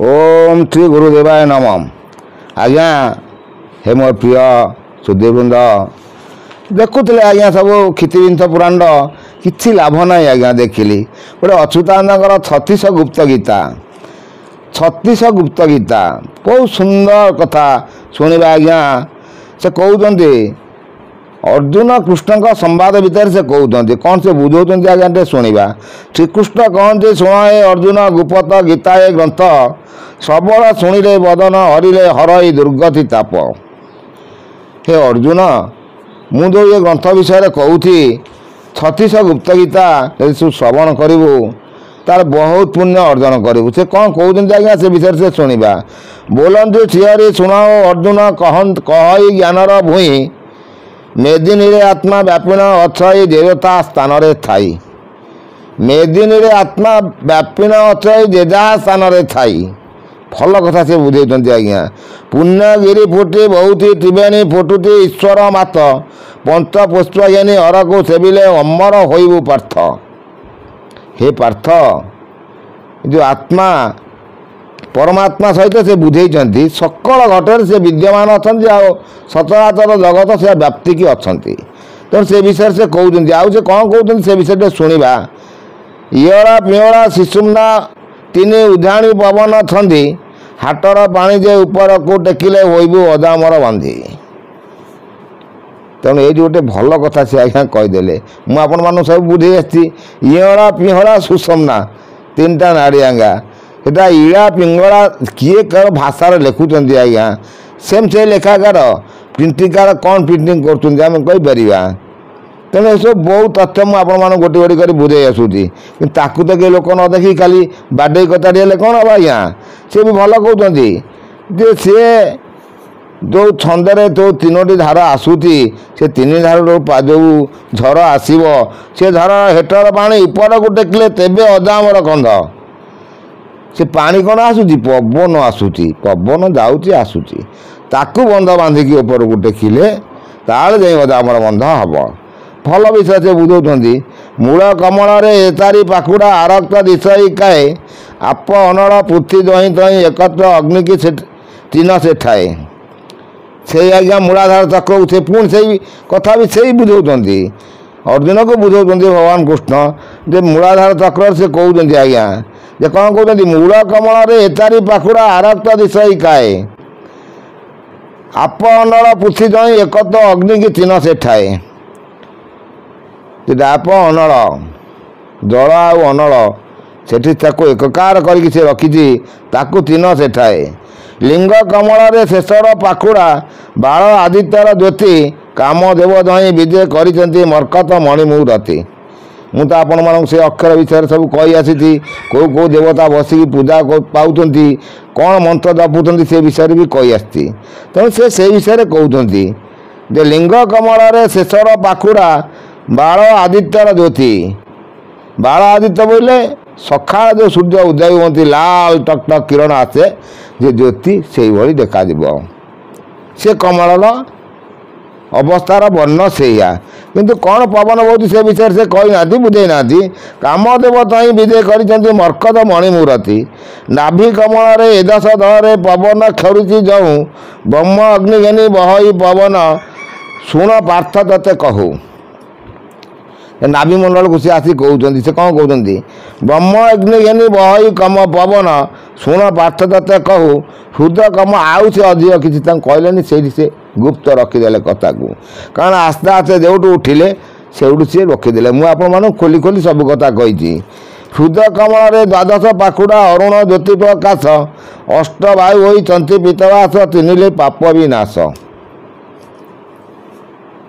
ओम श्री गुरुदेवाय नमः। आज्ञा हे मोर प्रिय सुधीवृंद देखुले आज्ञा सब क्षितिबिंद पुराण किसी लाभ ना आज्ञा देखिली गोटे अच्युतानंद 36 गुप्त गीता 36 गुप्त गीता बहुत सुंदर कथा शुणा आज्ञा से कहते अर्जुन कृष्ण का संवाद भितर से कहते कौन से बुझाऊँ आज्ञा शुणा श्रीकृष्ण कहते शुण हे अर्जुन गुपत गीता ए ग्रंथ सबल शुणिले बदन हरिले हरई दुर्गति ताप। हे अर्जुन मु जो ये ग्रंथ विषय कहूँ 36 गुप्त गीता यदि श्रवण करूँ तार बहुत पुण्य अर्जन करूँ से कौन कहते आज्ञा से विषय से शुणा बोलते श्रीहरि शुणाओ अर्जुन कही ज्ञानर भूई मेदिनी रे आत्मा व्यापीण अच्छी देवता स्थान रे थाई मेदिनी रे आत्मा व्यापीण अच्छी जेजा स्थान रे थाई भल कथा से बुझे आज्ञा पुण्यगिरी फुटी बहुत त्रिवेणी फुटुटी ईश्वर मात पंच पुष्पज्ञानी हर को सेविले अमर होइबु पार्थ। हे पार्थ जो आत्मा परमात्मा सहित से बुझे सकल घटने से विद्यमान अच्छा सचराचर जगत से व्याप्ति की अच्छा तेणु से विषय से कहते आउ से कौन कहते से विषय शुणा इरा पिहरा शिशुमना तीन उधाणी पवन छंदी हाटर पानी जे ऊपर को टेकिले होइबु अदामर बांधी। तेणु ये गोटे भल कथा से आज्ञा कहीदेले मुझे सब बुझे आरा पिहरा सुषमना तीन टा नाड़ी आज्ञा एटा इड़ा पिंगला किए कर भाषा लिखुंट आज्ञा सेम से लेखाकार प्रिंटिकार कौन प्रिंटिंग कर तेणु ये सब बहुत तथ्य मुझे गोटे गोटे कर बुझे आसूँ ताकू तो कई लोक न देखी खाली बाडे कचाड़ी कौन हम आज्ञा सी भी भल कहते जे सी जो छंदे जो 3टी धार आसूची से 3 धार जो झर आसब से झर हेटर पानी ऊपर को टेकिले तेबे अदामर कंध से पानी कौन आसूची पवन आसूची पवन जाऊँगी आसूची ताकू बंध बांधिकी ऊपर को टेकिले ताले जाई अदामर बंध हम भल विषय से बुझाऊँ मूल कमल एतारी पाखुड़ा आरक्त दिशई काए आप अनड़ पृथ्वी दही दही एकत्र अग्नि की तीन से ठाए से आज्ञा मूलाधार चक्र से पुणी से कथा भी से बुझाऊँ अर्जुन को बुझाऊँ भगवान कृष्ण जे मूलाधार चक्र से कहते आज्ञा जे कौन कहते मूल कमल एतारी पाखुड़ा आरक्त दिशई काए आप अनड़ पृथ्वी दही एकत्र अग्नि की तीन से ठाए आप अनल जल आनल से एककार करके रखी ताकू तीन से ठाए लिंग कमल शेषर पाखुड़ा बाल आदित्यर ज्योति काम देव दही विजय कर मर्कत मणिमुरती मु तो आपण मानक से अक्षर विषय सब कही आसी कौ देवता बसिकी पूजा पाँच कौन मंत्र जपुं से विषय भी कही आसी तेणु से विषय कहते जे लिंग कमल शेषर पाखुड़ा बाल आदित्यर ज्योति बाल आदित्य बोले सकाल जो सूर्य उदय होती लाल टक टक किरण आसे जे ज्योति से भाई देखा से कमल अवस्थार वर्ण से किंतु कौन पवन बहुत से विषय से कही ना बुझे ना कामदेव तही विजय कर मर्कत मणिमुरती नाभि कमल एदश दल पवन क्षरुचि जाऊँ ब्रह्म अग्निघेनी बहई पवन शुण पार्थ तते कहू नाभि मंडल को सी आसी कहते से कौन कहते ब्रह्म अग्निघेनी बहई कम पवन शुण पार्थ तते कहू हृदय कम आउ से अधिक किसी कहले से गुप्त रखीदे कथा को कारण आस्ते आस्ते जो उठिले से रखीदे मुझे खोली खोली सब कथा कही हृदय कमल द्वादश पाखुड़ा अरुण ज्योति प्रकाश अष्ट वायु हो चंती पीतवास तीनिले पाप विनाश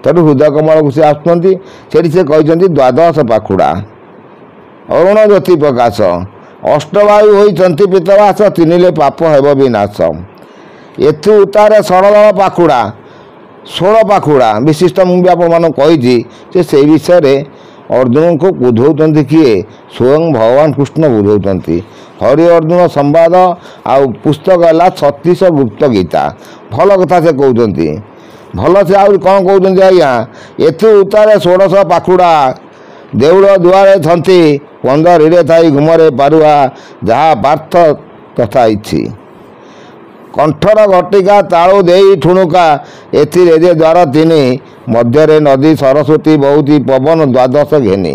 तेणु हृदय कमल को सी आसुँच से कहते द्वादश पाखुड़ा अरुण ज्योति प्रकाश अष्टवायु हो चंती पीतवास तीनिले पाप हेब विनाश एथु उतारे सरल पाखुड़ा 16 पाखुड़ा विशिष्ट मुझे आपी से विषय अर्जुन को बुझाऊँ किए स्वयं भगवान कृष्ण बुझाऊँ हरि अर्जुन संवाद आ पुस्तक है 36 गुप्त गीता भल कथा से कहते भल से आउ कौन कहते आज्ञा एथु उतारे 16 पाखुड़ा देउल दुआरे थंती 15 रे थाई घुमरे पारुआ जहाँ पार्थ ତଥା ଇଛି କଣ୍ଠର ଘଟିକା ତାଳୁ ଦେଇ ଠୁଣୁକା ଏଥିରେ ଯେ ଦ୍ୱାର ତିନି ମଧ୍ୟରେ ନଦୀ ସରସ୍ୱତୀ ବହୁତି ପବନ ଦ୍ୱାଦଶ ଘେନି।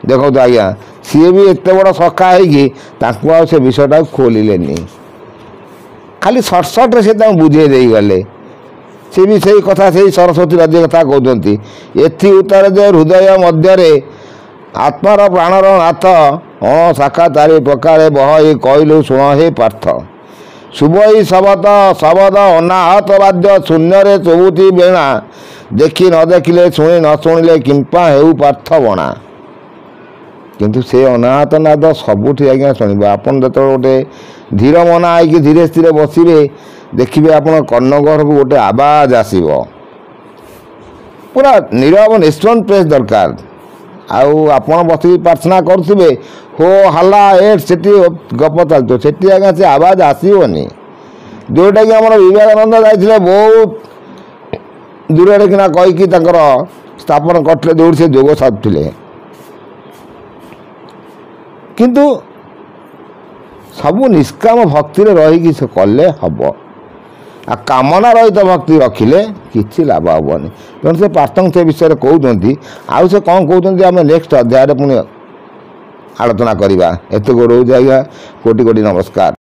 ଦେଖନ୍ତୁ ଆଜ୍ଞା, ସିଏ ବି ଏତେ ବଡ଼ ସଖା ହେଇକି ତାଙ୍କୁ ଆଉ ସେ ବିଷୟଟାକୁ ଖୋଲିଲେନି, ଖାଲି ସର୍ଟରେ ସେ ତାଙ୍କୁ ବୁଝେଇ ଦେଇଗଲେ। ସେ ବି ସେଇ କଥା, ସେଇ ସରସ୍ୱତୀ ନଦୀ କଥା କହୁଛନ୍ତି। ଏଥି ଉତ୍ତରେ ଯେ ହୃଦୟ ମଧ୍ୟରେ ଆତ୍ମାର ପ୍ରାଣର ନାଥ ଅଣ ଶାଖା ତାରି ପ୍ରକାରେ ବହଇ କହିଲୁ ଶୁଣ ହେ ପାର୍ଥ। ଶୁଭଇ ଶବଦ ଅନାହତ ବାଦ୍ୟ ଶୂନ୍ୟରେ ଚବୁତି ବେଣା ଦେଖି ନ ଦେଖିଲେ ଶୁଣି ନ ଶୁଣିଲେ କିମ୍ପା ହେଉ ପାର୍ଥ ବଣା। କିନ୍ତୁ ସେ ଅନାହତ ନାଦ ସବୁଠି ଆଜ୍ଞା ଶୁଣିବ। ଆପଣ ଯେତେବେଳେ ଗୋଟେ ଧୀର ମନା ହେଇକି ଧୀରେ ସ୍ଥିରେ ବସିବେ, ଦେଖିବେ ଆପଣ କର୍ଣ୍ଣଗହରକୁ ଗୋଟେ ଆବାଜ ଆସିବ, ପୁରା ନୀରବ ନିଶ୍ଚଳ ପ୍ଲେସ୍ ଦରକାର। ଆଉ ଆପଣ ବସିକି ପ୍ରାର୍ଥନା କରୁଥିବେ, ହୋ ହାଲା ସେଠି ଗପ ଚାଲିଥିବ, ସେଠି ଆଜ୍ଞା ସେ ଆବାଜ ଆସିବନି। ଯେଉଁଟାକି ଆମର ବିବେକାନନ୍ଦ ଯାଇଥିଲେ ବହୁତ ଦୂରରେ କିନା କହିକି ତାଙ୍କର ସ୍ଥାପନ କରିଥିଲେ, ଯେଉଁଠି ସେ ଯୋଗ ସାଧୁଥିଲେ। କିନ୍ତୁ ସବୁ ନିଷ୍କାମ ଭକ୍ତିରେ ରହିକି ସେ କଲେ ହେବ। ଆଉ କାମନା ରହିତ ଭକ୍ତି ରଖିଲେ କିଛି ଲାଭ ହେବନି। ତେଣୁ ସେ ପାର୍ଥଙ୍କ ସେ ବିଷୟରେ କହୁଛନ୍ତି। ଆଉ ସେ କ'ଣ କହୁଛନ୍ତି ଆମେ ନେକ୍ସଟ ଅଧ୍ୟାୟରେ ପୁଣି ଆଲୋଚନା କରିବା। ଏତେ ରହୁଛି ଆଜ୍ଞା, କୋଟି କୋଟି ନମସ୍କାର।